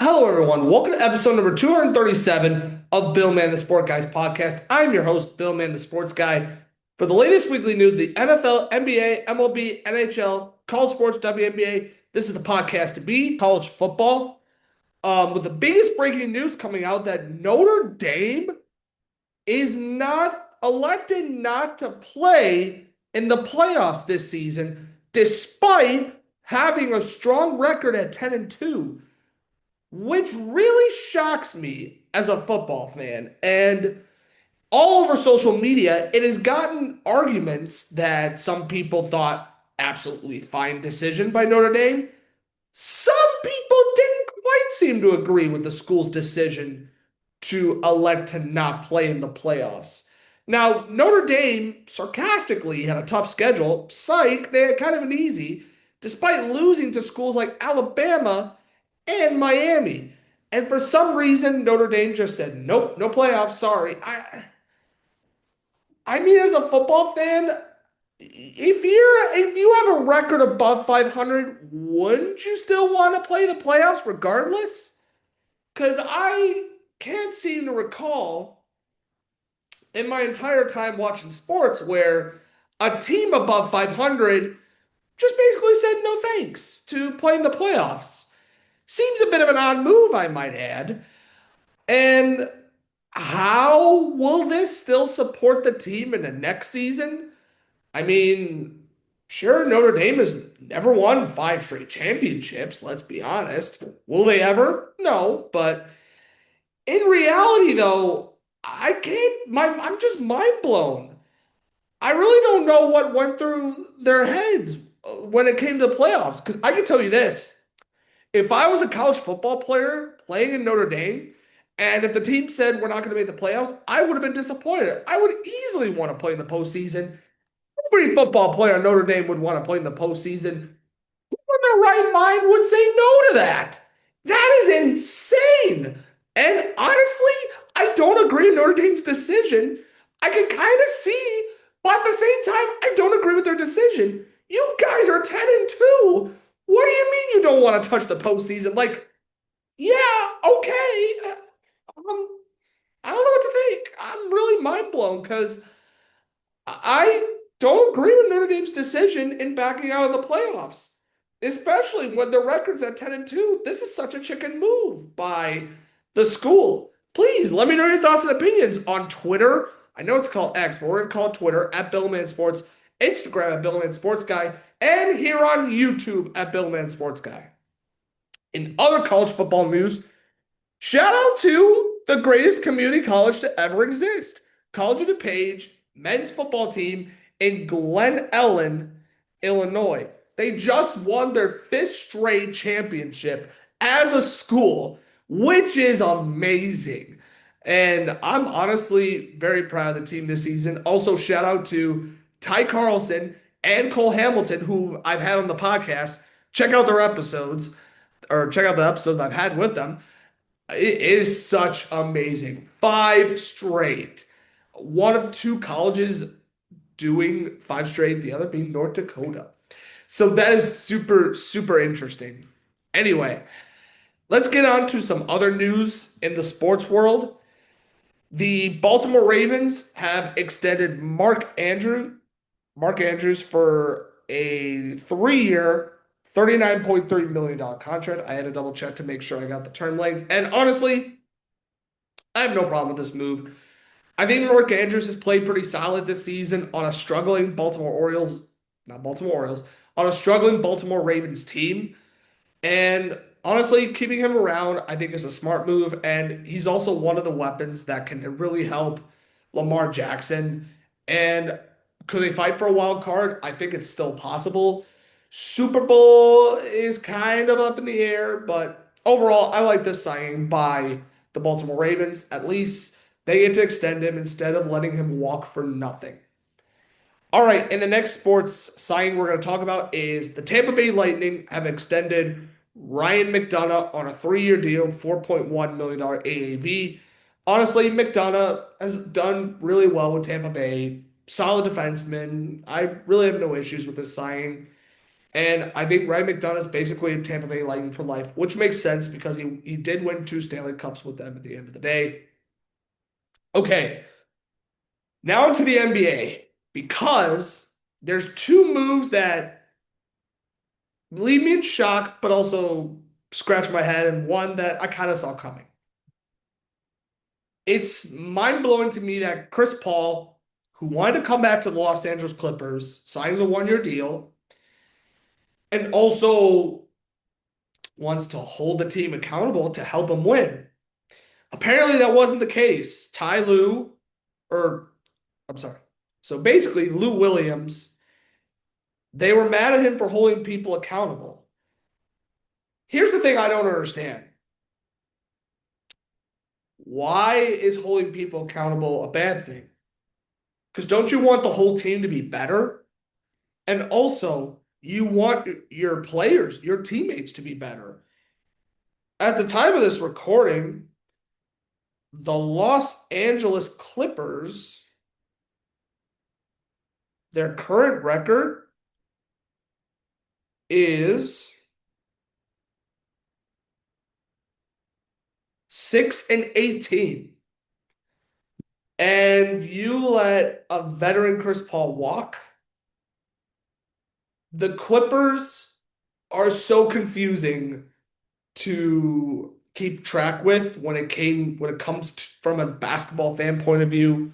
Hello, everyone. Welcome to episode number 237 of Bill Man the Sport Guys podcast. I'm your host, Bill Man the Sports Guy. For the latest weekly news, the NFL, NBA, MLB, NHL, college sports, WNBA, this is the podcast to be, college football. With the biggest breaking news coming out that Notre Dame is not elected not to play in the playoffs this season, despite having a strong record at 10-2, which really shocks me as a football fan. And all over social media, it has gotten arguments that some people thought absolutely fine decision by Notre Dame. Some people didn't quite seem to agree with the school's decision to elect to not play in the playoffs. Now, Notre Dame sarcastically had a tough schedule. Psych, they had kind of an easy, despite losing to schools like Alabama and Miami. And for some reason, Notre Dame just said, nope, no playoffs, sorry. I mean, as a football fan, if you have a record above 500, wouldn't you still want to play the playoffs regardless? Because I can't seem to recall in my entire time watching sports where a team above 500 just basically said no thanks to playing the playoffs. Seems a bit of an odd move, I might add. And how will this still support the team in the next season? I mean, sure, Notre Dame has never won five straight championships, let's be honest. Will they ever? No, but in reality, though, I'm just mind blown. I really don't know what went through their heads when it came to the playoffs. Because I can tell you this, if I was a college football player playing in Notre Dame, and if the team said we're not going to make the playoffs, I would have been disappointed. I would easily want to play in the postseason. Every football player in Notre Dame would want to play in the postseason. Who in their right mind would say no to that? That is insane. And honestly, I don't agree with Notre Dame's decision. I can kind of see, but at the same time, I don't agree with their decision. You guys are 10-2. What do you mean you don't want to touch the postseason? Like, yeah, okay. I don't know what to think. I'm really mind blown because I don't agree with Notre Dame's decision in backing out of the playoffs, especially when the record's at 10-2. This is such a chicken move by the school. Please let me know your thoughts and opinions on Twitter. I know it's called X, but we're going to call it Twitter at Billman Sports, Instagram at Billman Sports Guy, and here on YouTube at Billman Sports Guy. In other college football news, shout out to the greatest community college to ever exist, College of DuPage men's football team in Glen Ellen, Illinois. They just won their fifth straight championship as a school, which is amazing. And I'm honestly very proud of the team this season. Also, shout out to Ty Carlson and Cole Hamilton, who I've had on the podcast. Check out their episodes, or check out the episodes I've had with them. It is such amazing. Five straight. One of two colleges doing five straight, the other being North Dakota. So that is super, super interesting. Anyway, let's get on to some other news in the sports world. The Baltimore Ravens have extended Mark Andrews for a 3-year, $39.3 million contract. I had to double check to make sure I got the term length. And honestly, I have no problem with this move. I think Mark Andrews has played pretty solid this season on a struggling Baltimore Orioles, not Baltimore Orioles, on a struggling Baltimore Ravens team. And honestly, keeping him around, I think, is a smart move. And he's also one of the weapons that can really help Lamar Jackson. And could they fight for a wild card? I think it's still possible. Super Bowl is kind of up in the air, but overall, I like this signing by the Baltimore Ravens. At least they get to extend him instead of letting him walk for nothing. All right, and the next sports signing we're going to talk about is the Tampa Bay Lightning have extended Ryan McDonough on a 3-year deal, $4.1 million AAV. Honestly, McDonough has done really well with Tampa Bay. Solid defenseman. I really have no issues with this signing. And I think Ryan McDonough is basically a Tampa Bay Lightning for life, which makes sense because he did win two Stanley Cups with them at the end of the day. Okay, now into the NBA because there's two moves that leave me in shock, but also scratch my head, and one that I kind of saw coming. It's mind blowing to me that Chris Paul, who wanted to come back to the Los Angeles Clippers, signs a 1 year deal and also wants to hold the team accountable to help him win. Apparently, that wasn't the case. Ty Lue, or I'm sorry. So basically, Lou Williams, they were mad at him for holding people accountable. Here's the thing I don't understand. Why is holding people accountable a bad thing? Because don't you want the whole team to be better? And also, you want your players, your teammates to be better. At the time of this recording, the Los Angeles Clippers, their current record is 6-18. And you let a veteran Chris Paul walk. The Clippers are so confusing to keep track with when it comes from a basketball fan point of view.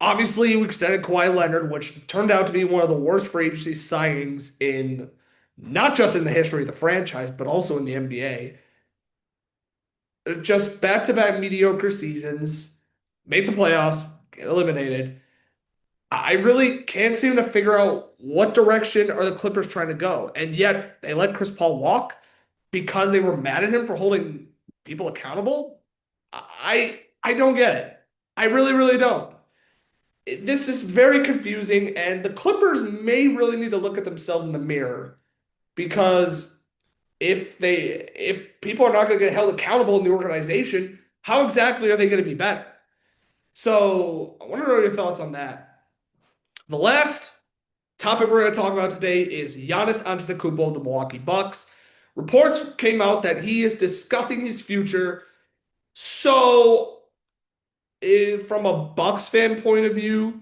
Obviously, you extended Kawhi Leonard, which turned out to be one of the worst free agency signings in not just in the history of the franchise, but also in the NBA. Just back-to-back mediocre seasons, made the playoffs, get eliminated. I really can't seem to figure out what direction are the Clippers trying to go. And yet they let Chris Paul walk because they were mad at him for holding people accountable. I don't get it. I really, really don't. This is very confusing, and the Clippers may really need to look at themselves in the mirror because if people are not going to get held accountable in the organization, how exactly are they going to be better? So I want to know your thoughts on that. The last topic we're going to talk about today is Giannis Antetokounmpo of the Milwaukee Bucks. Reports came out that he is discussing his future. So, from a Bucks fan point of view,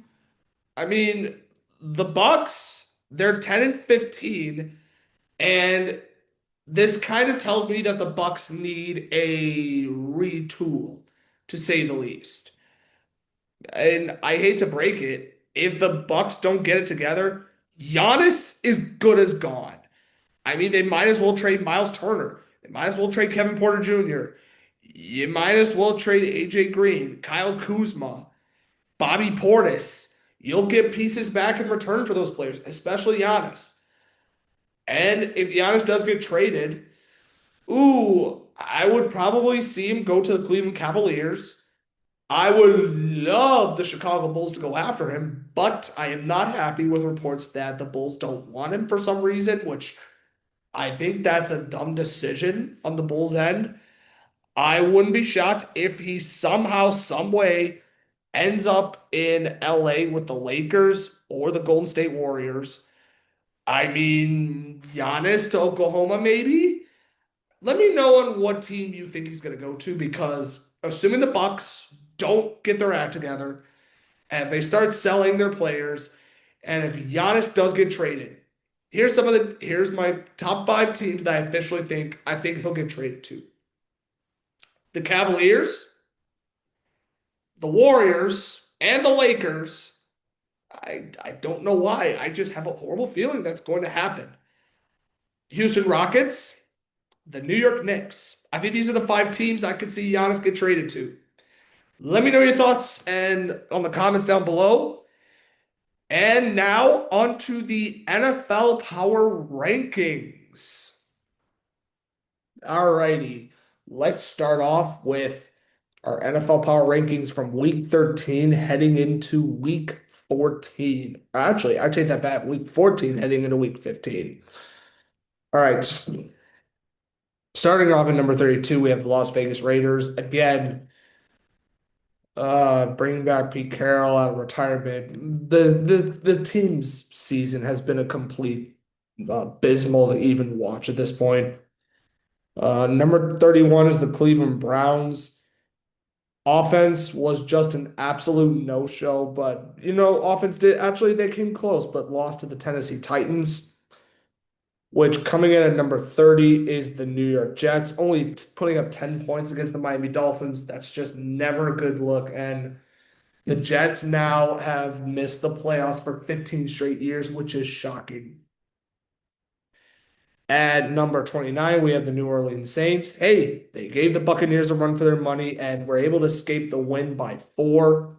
I mean, the Bucks, they're 10-15, and this kind of tells me that the Bucks need a retool, to say the least. And I hate to break it, if the Bucks don't get it together, Giannis is good as gone. I mean, they might as well trade Miles Turner. They might as well trade Kevin Porter Jr. You might as well trade AJ Green, Kyle Kuzma, Bobby Portis. You'll get pieces back in return for those players, especially Giannis. And if Giannis does get traded, ooh, I would probably see him go to the Cleveland Cavaliers. I would love the Chicago Bulls to go after him, but I am not happy with reports that the Bulls don't want him for some reason, which I think that's a dumb decision on the Bulls' end. I wouldn't be shocked if he somehow, some way ends up in LA with the Lakers or the Golden State Warriors. I mean, Giannis to Oklahoma, maybe. Let me know on what team you think he's going to go to because assuming the Bucks don't get their act together and if they start selling their players and if Giannis does get traded, here's my top 5 teams that I think he'll get traded to. The Cavaliers, the Warriors, and the Lakers. I don't know why. I just have a horrible feeling that's going to happen. Houston Rockets, the New York Knicks. I think these are the 5 teams I could see Giannis get traded to. Let me know your thoughts and on the comments down below. And now onto the NFL Power Rankings. Alrighty, let's start off with our NFL Power Rankings from Week 13 heading into Week 14. Actually, I take that back. Week 14 heading into Week 15. All right, starting off at number 32, we have the Las Vegas Raiders. Again, bringing back Pete Carroll out of retirement. The team's season has been a complete abysmal to even watch at this point. Number 31 is the Cleveland Browns. Offense was just an absolute no-show, but offense did actually they came close, but lost to the Tennessee Titans, which coming in at number 30 is the New York Jets, only putting up 10 points against the Miami Dolphins. That's just never a good look. And the Jets now have missed the playoffs for 15 straight years, which is shocking. At number 29, we have the New Orleans Saints. Hey, they gave the Buccaneers a run for their money and were able to escape the win by 4.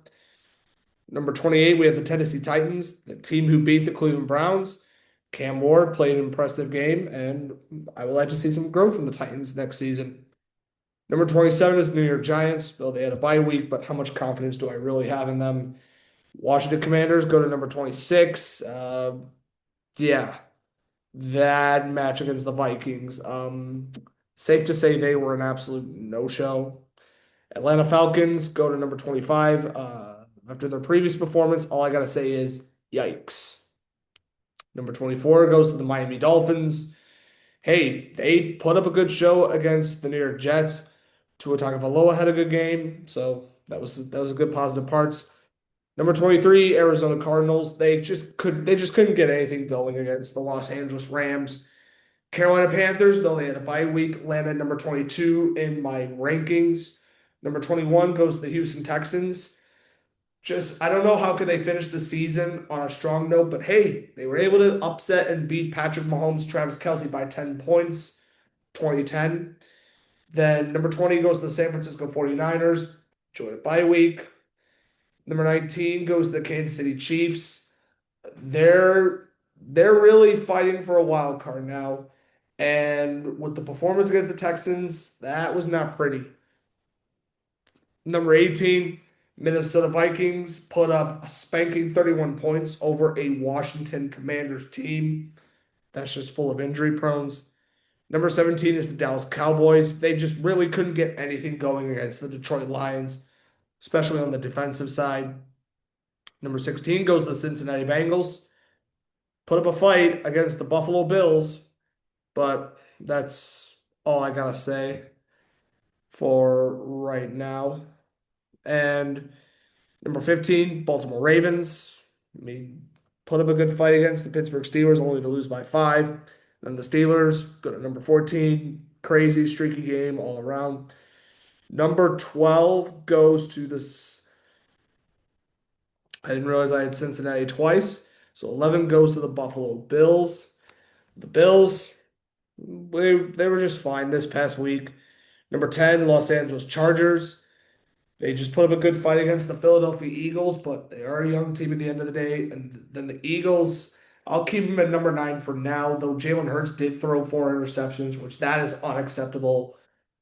Number 28, we have the Tennessee Titans, the team who beat the Cleveland Browns. Cam Ward played an impressive game, and I would like to see some growth from the Titans next season. Number 27 is the New York Giants. Though they had a bye week, but how much confidence do I really have in them? Washington Commanders go to number 26. Yeah, that match against the Vikings. Safe to say they were an absolute no-show. Atlanta Falcons go to number 25. After their previous performance, all I got to say is yikes. Number 24 goes to the Miami Dolphins. Hey, they put up a good show against the New York Jets. Tua Tagovailoa had a good game, so that was a good positive parts. Number 23, Arizona Cardinals. They just couldn't get anything going against the Los Angeles Rams. Carolina Panthers, though they had a bye week, landed number 22 in my rankings. Number 21 goes to the Houston Texans. Just I don't know how could they finish the season on a strong note, but hey, they were able to upset and beat Patrick Mahomes, Travis Kelce by 10 points, 2010. Then number 20 goes to the San Francisco 49ers, joined a bye week. Number 19 goes to the Kansas City Chiefs. They're really fighting for a wild card now. And with the performance against the Texans, that was not pretty. Number 18, Minnesota Vikings put up a spanking 31 points over a Washington Commanders team that's just full of injury prones. Number 17 is the Dallas Cowboys. They just really couldn't get anything going against the Detroit Lions, especially on the defensive side. Number 16 goes to the Cincinnati Bengals. Put up a fight against the Buffalo Bills, but that's all I gotta say for right now. And number 15, Baltimore Ravens. I mean, put up a good fight against the Pittsburgh Steelers, only to lose by 5. Then the Steelers go to number 14. Crazy, streaky game all around. Number 12 goes to this. I didn't realize I had Cincinnati twice. So 11 goes to the Buffalo Bills. The Bills, they were just fine this past week. Number 10, Los Angeles Chargers. They just put up a good fight against the Philadelphia Eagles, but they are a young team at the end of the day. And then the Eagles, I'll keep them at number 9 for now, though Jalen Hurts did throw 4 interceptions, which that is unacceptable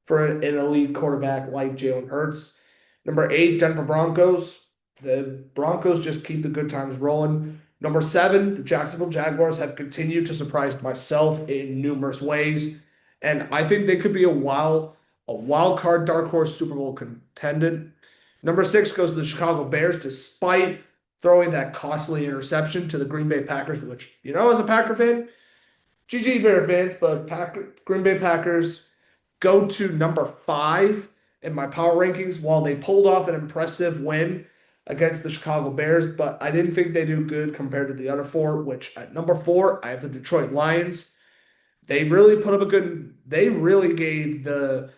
for an elite quarterback like Jalen Hurts. Number 8, Denver Broncos. The Broncos just keep the good times rolling. Number 7, the Jacksonville Jaguars have continued to surprise myself in numerous ways, and I think they could be a wild card dark horse Super Bowl contendant. Number 6 goes to the Chicago Bears, despite throwing that costly interception to the Green Bay Packers, which, as a Packer fan, GG Bear fans, but Green Bay Packers go to number 5 in my power rankings while they pulled off an impressive win against the Chicago Bears, but I didn't think they do good compared to the other 4, which at number 4, I have the Detroit Lions. They really gave the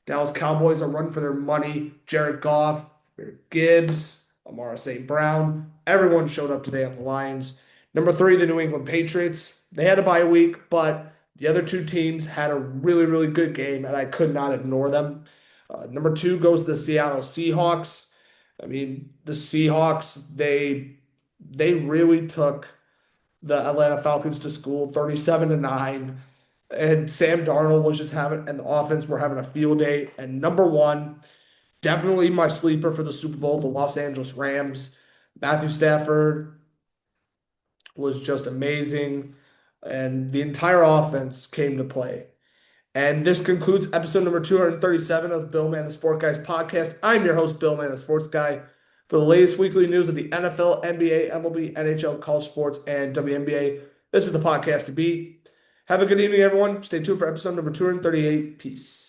Dallas Cowboys a run for their money. Jared Goff, Gibbs, Amara St. Brown, everyone showed up today on the Lions. Number 3, the New England Patriots. They had a bye week, but the other 2 teams had a really, really good game, and I could not ignore them. Number 2 goes to the Seattle Seahawks. I mean, the Seahawks, they really took the Atlanta Falcons to school, 37-9. And Sam Darnold was just having, and the offense were having a field day. And number 1, definitely my sleeper for the Super Bowl, the Los Angeles Rams. Matthew Stafford was just amazing, and the entire offense came to play. And this concludes episode number 237 of Bill Man the Sport Guys podcast. I'm your host, Bill Man the Sports Guy. For the latest weekly news of the NFL, NBA, MLB, NHL, college sports, and WNBA, This is the podcast to be. Have a good evening, everyone. Stay tuned for episode number 238. Peace.